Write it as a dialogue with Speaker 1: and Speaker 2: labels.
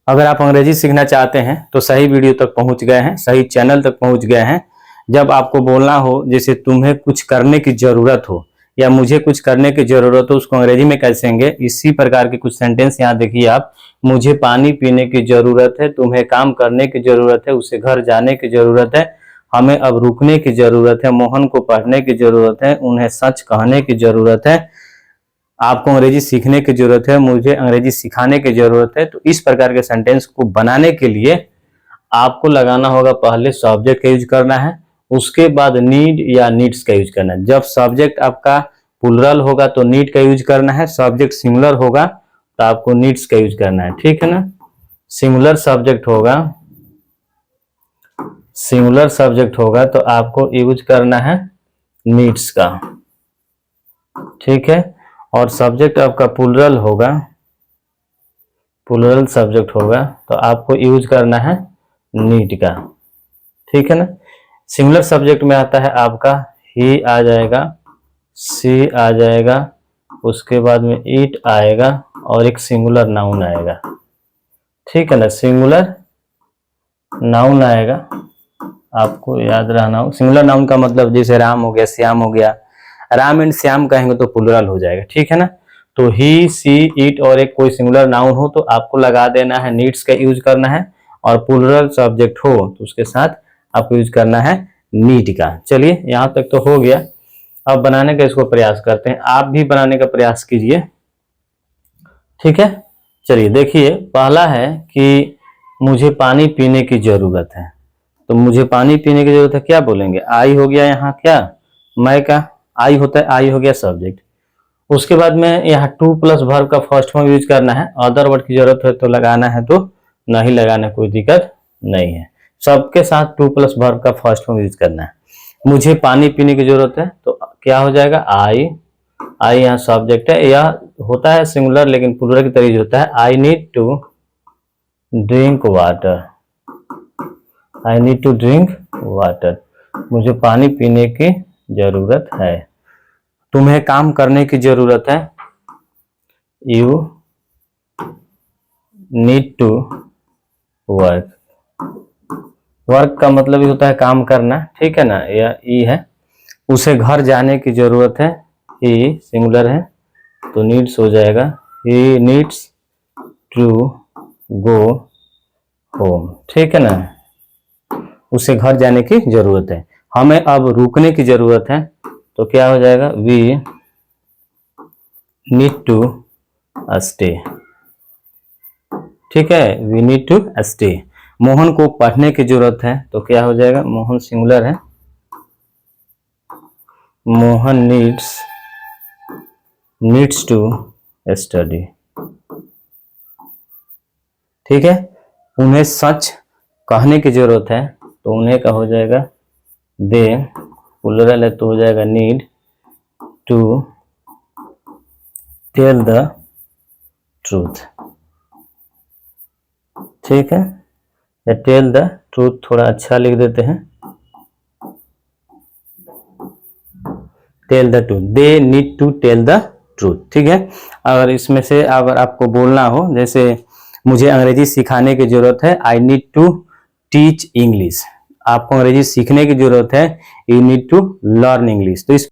Speaker 1: अगर आप अंग्रेजी सीखना चाहते हैं तो सही वीडियो तक पहुंच गए हैं, सही चैनल तक पहुंच गए हैं। जब आपको बोलना हो, जैसे तुम्हें कुछ करने की जरूरत हो या मुझे कुछ करने की जरूरत हो, उसको अंग्रेजी में कैसे कहेंगे, इसी प्रकार के कुछ सेंटेंस यहाँ देखिए आप। मुझे पानी पीने की जरूरत है, तुम्हें काम करने की जरूरत है, उसे घर जाने की जरूरत है, हमें अब रुकने की जरूरत है, मोहन को पढ़ने की जरूरत है, उन्हें सच कहने की जरूरत है, आपको अंग्रेजी सीखने की जरूरत है, मुझे अंग्रेजी सिखाने की जरूरत है। तो इस प्रकार के सेंटेंस को बनाने के लिए आपको लगाना होगा, पहले सब्जेक्ट का यूज करना है, उसके बाद नीड या नीड्स का यूज करना है। जब सब्जेक्ट आपका प्लुरल होगा तो नीड का यूज करना है, सब्जेक्ट सिंगुलर होगा तो आपको नीड्स का यूज करना है, ठीक है ना। सिंगुलर सब्जेक्ट होगा तो आपको यूज करना है नीड्स का, ठीक है। और सब्जेक्ट आपका प्लुरल सब्जेक्ट होगा तो आपको यूज करना है नीड का, ठीक है ना। सिंगुलर सब्जेक्ट में आता है आपका ही आ जाएगा, सी आ जाएगा, उसके बाद में इट आएगा और एक सिंगुलर नाउन आएगा, ठीक है ना। सिंगुलर नाउन आएगा, आपको याद रहना हो। सिंगुलर नाउन का मतलब जैसे राम हो गया, श्याम हो गया, राम एंड श्याम कहेंगे तो प्लुरल हो जाएगा, ठीक है ना। तो ही, सी, इट और एक कोई सिंगुलर नाउन हो तो आपको लगा देना है नीड्स का यूज करना है, और प्लुरल सब्जेक्ट हो तो उसके साथ आपको यूज करना है नीड का। चलिए यहाँ तक तो हो गया। अब बनाने का इसको प्रयास करते हैं, आप भी बनाने का प्रयास कीजिए, ठीक है। चलिए देखिए, पहला है कि मुझे पानी पीने की जरूरत है। तो मुझे पानी पीने की जरूरत है, क्या बोलेंगे, आई हो गया यहाँ, क्या मैं का आई होता है, आई हो गया सब्जेक्ट। उसके बाद में यहाँ टू प्लस वर्ब का फर्स्ट फॉर्म यूज करना है, अदर वर्ड की जरूरत है तो लगाना है, तो नहीं लगाना, कोई दिक्कत नहीं है। सबके साथ टू प्लस वर्ब का फर्स्ट फॉर्म यूज करना है। मुझे पानी पीने की जरूरत है तो क्या हो जाएगा, आई यहाँ सब्जेक्ट है, यह होता है सिंगुलर लेकिन प्लुरल की तरह होता है। I need to drink water, I need to drink water, मुझे पानी पीने की जरूरत है। तुम्हें काम करने की जरूरत है, you need to work, work का मतलब ही होता है काम करना, ठीक है ना, यह ई है। उसे घर जाने की जरूरत है, ही सिंगुलर है तो नीड्स हो जाएगा, he needs to go home, ठीक है ना, उसे घर जाने की जरूरत है। हमें अब रुकने की जरूरत है तो क्या हो जाएगा, वी नीड टू स्टे, ठीक है, we need to stay. Mohan को पढ़ने की जरूरत है तो क्या हो जाएगा, मोहन सिंगुलर है, मोहन नीड्स टू स्टडी, ठीक है। उन्हें सच कहने की जरूरत है तो उन्हें का हो जाएगा दे, प्लुरल है तो हो जाएगा need to tell the truth, ठीक है। या टेल द ट्रूथ थोड़ा अच्छा लिख देते हैं, tell the truth, they need to tell the truth, ठीक है। अगर इसमें से अगर आपको बोलना हो, जैसे मुझे अंग्रेजी सिखाने की जरूरत है, I need to teach English, आपको अंग्रेजी सीखने की जरूरत है, you need to learn English. तो इस